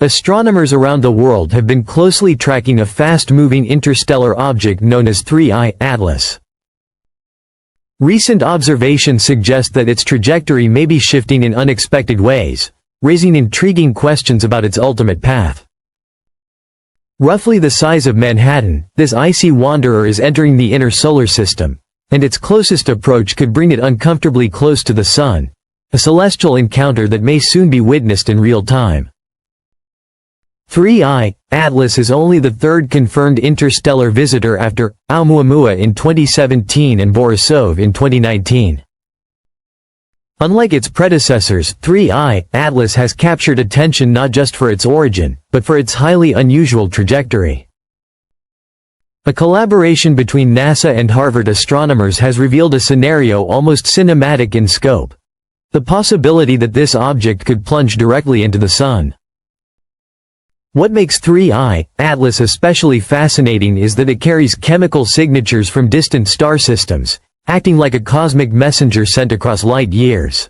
Astronomers around the world have been closely tracking a fast-moving interstellar object known as 3I Atlas. Recent observations suggest that its trajectory may be shifting in unexpected ways, raising intriguing questions about its ultimate path. Roughly the size of Manhattan, this icy wanderer is entering the inner solar system, and its closest approach could bring it uncomfortably close to the Sun, a celestial encounter that may soon be witnessed in real time. 3I Atlas is only the third confirmed interstellar visitor after Oumuamua in 2017 and Borisov in 2019. Unlike its predecessors, 3I Atlas has captured attention not just for its origin, but for its highly unusual trajectory. A collaboration between NASA and Harvard astronomers has revealed a scenario almost cinematic in scope: the possibility that this object could plunge directly into the Sun. What makes 3I Atlas especially fascinating is that it carries chemical signatures from distant star systems, acting like a cosmic messenger sent across light years.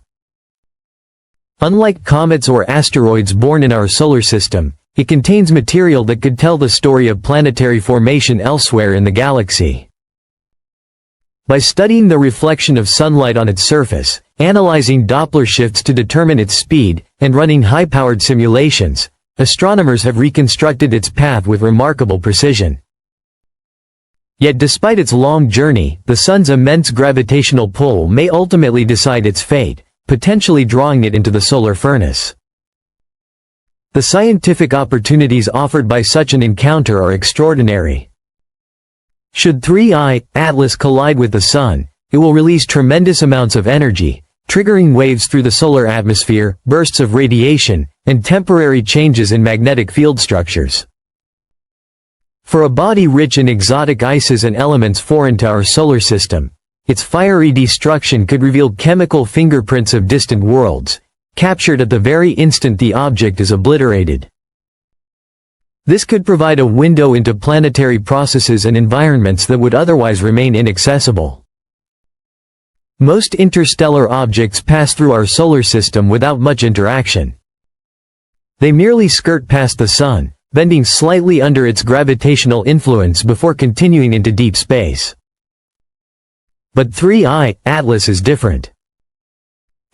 Unlike comets or asteroids born in our solar system, it contains material that could tell the story of planetary formation elsewhere in the galaxy. By studying the reflection of sunlight on its surface, analyzing Doppler shifts to determine its speed, and running high-powered simulations, astronomers have reconstructed its path with remarkable precision. Yet despite its long journey, the Sun's immense gravitational pull may ultimately decide its fate, potentially drawing it into the solar furnace. The scientific opportunities offered by such an encounter are extraordinary. Should 3I Atlas collide with the Sun, it will release tremendous amounts of energy, triggering waves through the solar atmosphere, bursts of radiation, and temporary changes in magnetic field structures. For a body rich in exotic ices and elements foreign to our solar system, its fiery destruction could reveal chemical fingerprints of distant worlds, captured at the very instant the object is obliterated. This could provide a window into planetary processes and environments that would otherwise remain inaccessible. Most interstellar objects pass through our solar system without much interaction. They merely skirt past the Sun, bending slightly under its gravitational influence before continuing into deep space. But 3I Atlas is different.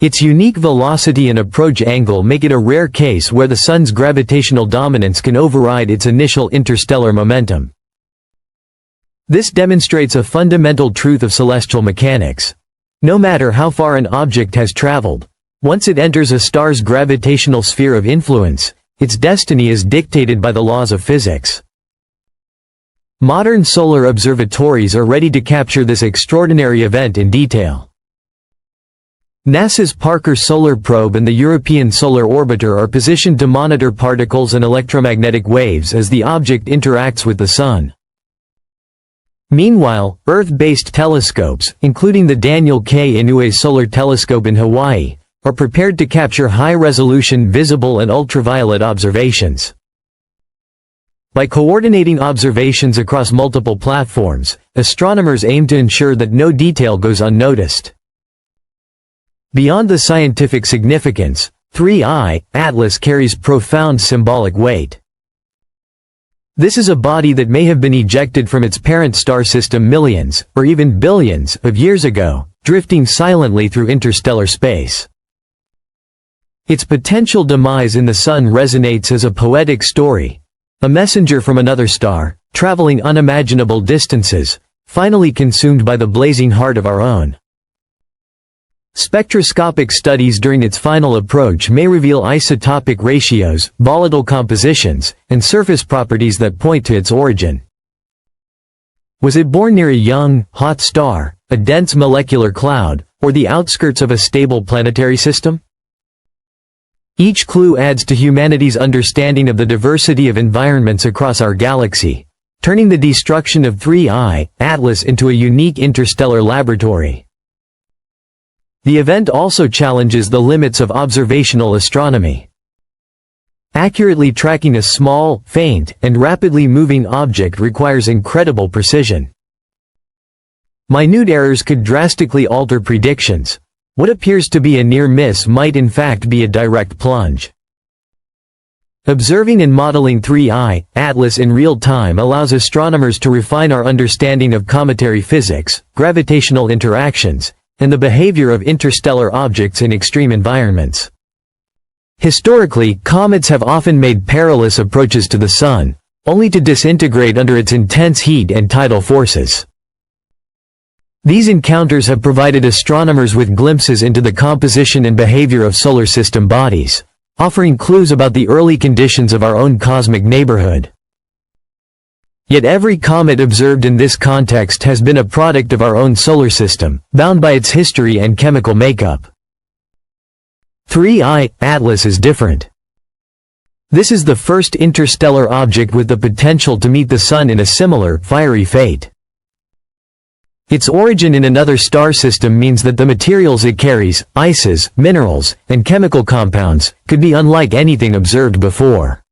Its unique velocity and approach angle make it a rare case where the Sun's gravitational dominance can override its initial interstellar momentum. This demonstrates a fundamental truth of celestial mechanics. No matter how far an object has traveled, once it enters a star's gravitational sphere of influence, its destiny is dictated by the laws of physics. Modern solar observatories are ready to capture this extraordinary event in detail. NASA's Parker Solar Probe and the European Solar Orbiter are positioned to monitor particles and electromagnetic waves as the object interacts with the Sun. Meanwhile, Earth-based telescopes, including the Daniel K. Inouye Solar Telescope in Hawaii, are prepared to capture high-resolution visible and ultraviolet observations. By coordinating observations across multiple platforms, astronomers aim to ensure that no detail goes unnoticed. Beyond the scientific significance, 3I Atlas carries profound symbolic weight. This is a body that may have been ejected from its parent star system millions, or even billions, of years ago, drifting silently through interstellar space. Its potential demise in the Sun resonates as a poetic story, a messenger from another star, traveling unimaginable distances, finally consumed by the blazing heart of our own. Spectroscopic studies during its final approach may reveal isotopic ratios, volatile compositions, and surface properties that point to its origin. Was it born near a young, hot star, a dense molecular cloud, or the outskirts of a stable planetary system? Each clue adds to humanity's understanding of the diversity of environments across our galaxy, turning the destruction of 3I Atlas into a unique interstellar laboratory. The event also challenges the limits of observational astronomy. Accurately tracking a small, faint, and rapidly moving object requires incredible precision. Minute errors could drastically alter predictions. What appears to be a near miss might in fact be a direct plunge. Observing and modeling 3I Atlas in real time allows astronomers to refine our understanding of cometary physics, gravitational interactions, and the behavior of interstellar objects in extreme environments. Historically, comets have often made perilous approaches to the Sun, only to disintegrate under its intense heat and tidal forces. These encounters have provided astronomers with glimpses into the composition and behavior of solar system bodies, offering clues about the early conditions of our own cosmic neighborhood. Yet every comet observed in this context has been a product of our own solar system, bound by its history and chemical makeup. 3I Atlas is different. This is the first interstellar object with the potential to meet the Sun in a similar, fiery fate. Its origin in another star system means that the materials it carries, ices, minerals, and chemical compounds, could be unlike anything observed before.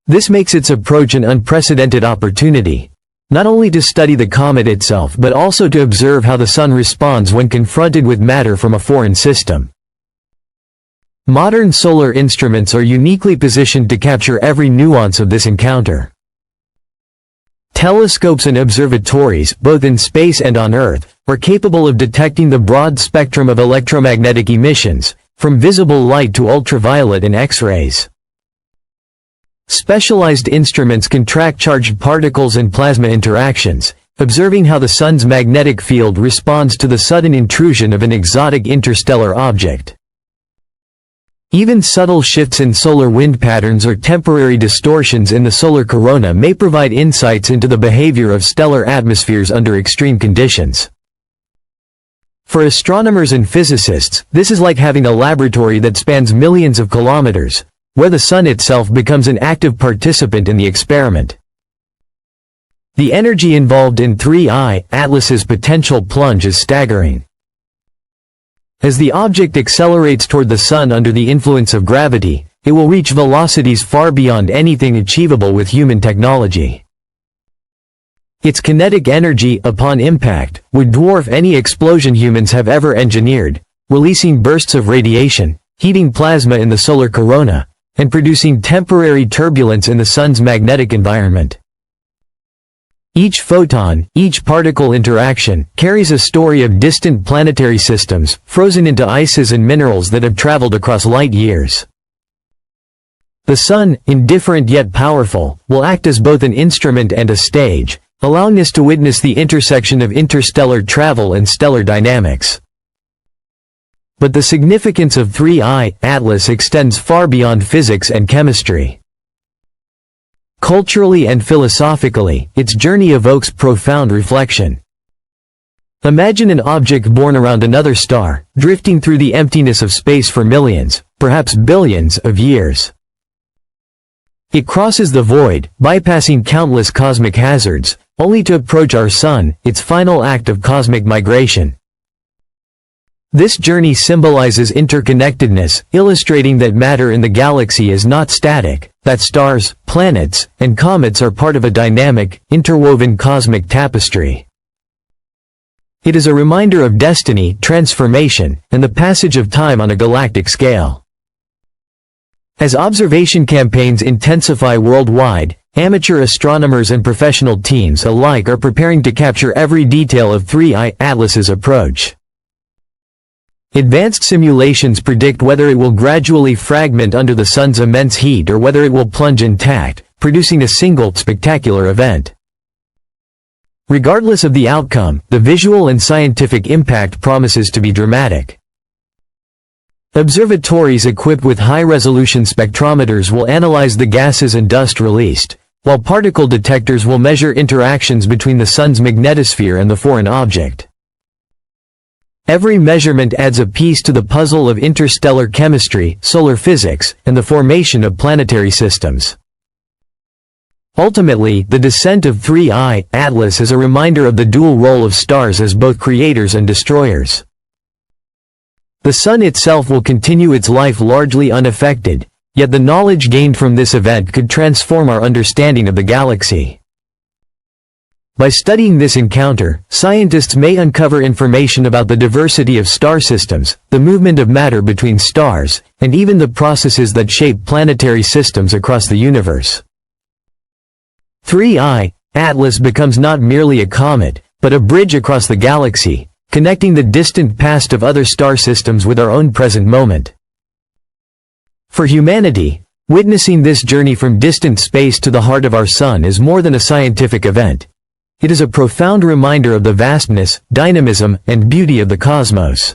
This makes its approach an unprecedented opportunity, not only to study the comet itself but also to observe how the Sun responds when confronted with matter from a foreign system. Modern solar instruments are uniquely positioned to capture every nuance of this encounter. Telescopes and observatories, both in space and on Earth, are capable of detecting the broad spectrum of electromagnetic emissions, from visible light to ultraviolet and X-rays. Specialized instruments can track charged particles and plasma interactions, observing how the Sun's magnetic field responds to the sudden intrusion of an exotic interstellar object. Even subtle shifts in solar wind patterns or temporary distortions in the solar corona may provide insights into the behavior of stellar atmospheres under extreme conditions. For astronomers and physicists, this is like having a laboratory that spans millions of kilometers, where the Sun itself becomes an active participant in the experiment. The energy involved in 3I Atlas's potential plunge is staggering. As the object accelerates toward the Sun under the influence of gravity, it will reach velocities far beyond anything achievable with human technology. Its kinetic energy, upon impact, would dwarf any explosion humans have ever engineered, releasing bursts of radiation, heating plasma in the solar corona, and producing temporary turbulence in the Sun's magnetic environment. Each photon, each particle interaction, carries a story of distant planetary systems, frozen into ices and minerals that have traveled across light years. The Sun, indifferent yet powerful, will act as both an instrument and a stage, allowing us to witness the intersection of interstellar travel and stellar dynamics. But the significance of 3I Atlas extends far beyond physics and chemistry. Culturally and philosophically, its journey evokes profound reflection. Imagine an object born around another star, drifting through the emptiness of space for millions, perhaps billions, of years. It crosses the void, bypassing countless cosmic hazards, only to approach our Sun, its final act of cosmic migration. This journey symbolizes interconnectedness, illustrating that matter in the galaxy is not static, that stars, planets, and comets are part of a dynamic, interwoven cosmic tapestry. It is a reminder of destiny, transformation, and the passage of time on a galactic scale. As observation campaigns intensify worldwide, amateur astronomers and professional teams alike are preparing to capture every detail of 3I Atlas's approach. Advanced simulations predict whether it will gradually fragment under the Sun's immense heat or whether it will plunge intact, producing a single, spectacular event. Regardless of the outcome, the visual and scientific impact promises to be dramatic. Observatories equipped with high-resolution spectrometers will analyze the gases and dust released, while particle detectors will measure interactions between the Sun's magnetosphere and the foreign object. Every measurement adds a piece to the puzzle of interstellar chemistry, solar physics, and the formation of planetary systems. Ultimately, the descent of 3I Atlas is a reminder of the dual role of stars as both creators and destroyers. The Sun itself will continue its life largely unaffected, yet the knowledge gained from this event could transform our understanding of the galaxy. By studying this encounter, scientists may uncover information about the diversity of star systems, the movement of matter between stars, and even the processes that shape planetary systems across the universe. 3I, Atlas becomes not merely a comet, but a bridge across the galaxy, connecting the distant past of other star systems with our own present moment. For humanity, witnessing this journey from distant space to the heart of our sun is more than a scientific event. It is a profound reminder of the vastness, dynamism, and beauty of the cosmos.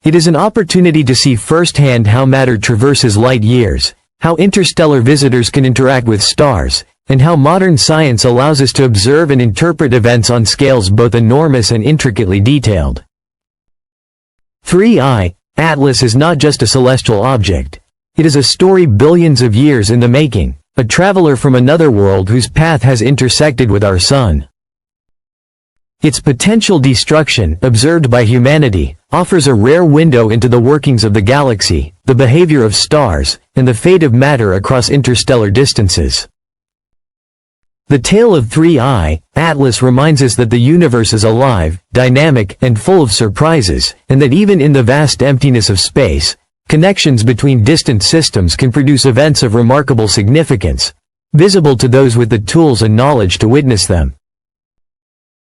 It is an opportunity to see firsthand how matter traverses light years, how interstellar visitors can interact with stars, and how modern science allows us to observe and interpret events on scales both enormous and intricately detailed. 3I, Atlas is not just a celestial object. It is a story billions of years in the making, a traveler from another world whose path has intersected with our sun. Its potential destruction, observed by humanity, offers a rare window into the workings of the galaxy, the behavior of stars, and the fate of matter across interstellar distances. The tale of 3I, Atlas reminds us that the universe is alive, dynamic, and full of surprises, and that even in the vast emptiness of space, connections between distant systems can produce events of remarkable significance, visible to those with the tools and knowledge to witness them.